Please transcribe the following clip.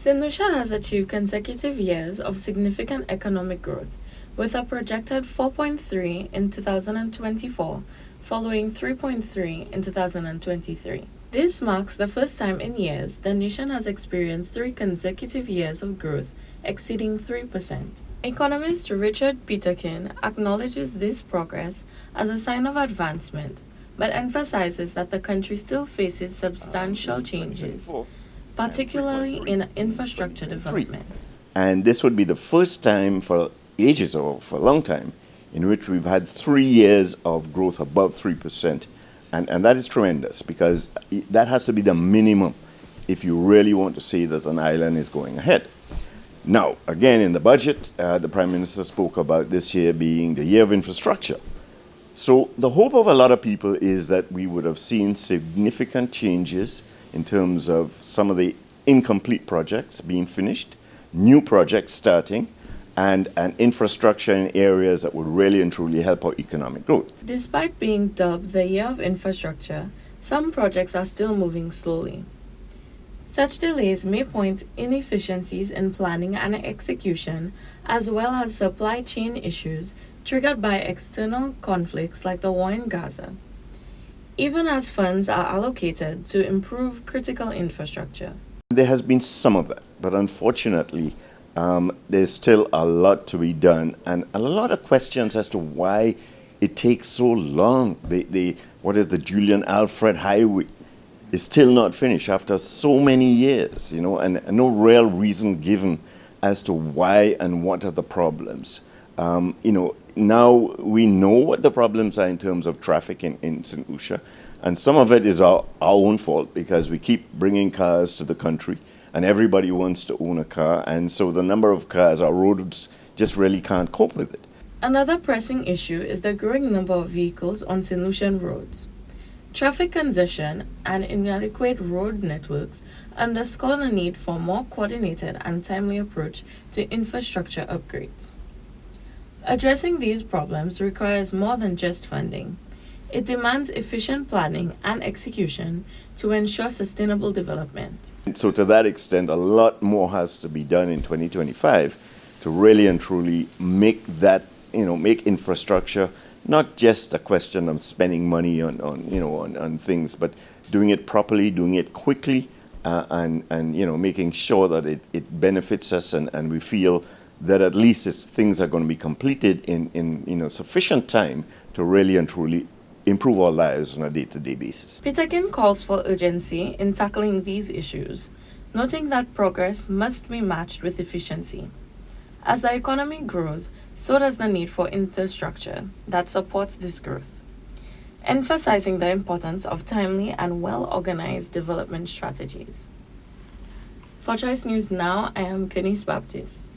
St. Lucia has achieved consecutive years of significant economic growth, with a projected 4.3 in 2024, following 3.3 in 2023. This marks the first time in years the nation has experienced 3 consecutive years of growth exceeding 3%. Economist Richard Peterkin acknowledges this progress as a sign of advancement, but emphasizes that the country still faces substantial changes, particularly in infrastructure development. And this would be the first time for ages, or for a long time, in which we've had 3 years of growth above 3%. And that is tremendous, because that has to be the minimum if you really want to say that an island is going ahead. Now, again, in the budget, the Prime Minister spoke about this year being the year of infrastructure. So the hope of a lot of people is that we would have seen significant changes in terms of some of the incomplete projects being finished, new projects starting, and infrastructure in areas that would really and truly help our economic growth. Despite being dubbed the Year of Infrastructure, some projects are still moving slowly. Such delays may point inefficiencies in planning and execution, as well as supply chain issues triggered by external conflicts like the war in Gaza, even as funds are allocated to improve critical infrastructure. There has been some of that, but unfortunately, there's still a lot to be done, and a lot of questions as to why it takes so long. What is the Julian Alfred Highway is still not finished after so many years, and no real reason given as to why and what are the problems. Now we know what the problems are in terms of traffic in St. Lucia, and some of it is our own fault, because we keep bringing cars to the country, and everybody wants to own a car, and so the number of cars, our roads just really can't cope with it. Another pressing issue is the growing number of vehicles on St. Lucian roads. Traffic congestion and inadequate road networks underscore the need for more coordinated and timely approach to infrastructure upgrades. Addressing these problems requires more than just funding. It demands efficient planning and execution to ensure sustainable development. So to that extent, a lot more has to be done in 2025 to really and truly make that, make infrastructure not just a question of spending money on things, but doing it properly, doing it quickly, and making sure that it benefits us, and we feel that at least things are going to be completed in sufficient time to really and truly improve our lives on a day-to-day basis. Peterkin calls for urgency in tackling these issues, noting that progress must be matched with efficiency. As the economy grows, so does the need for infrastructure that supports this growth, emphasizing the importance of timely and well-organized development strategies. For Choice News Now, I am Kenise Baptist.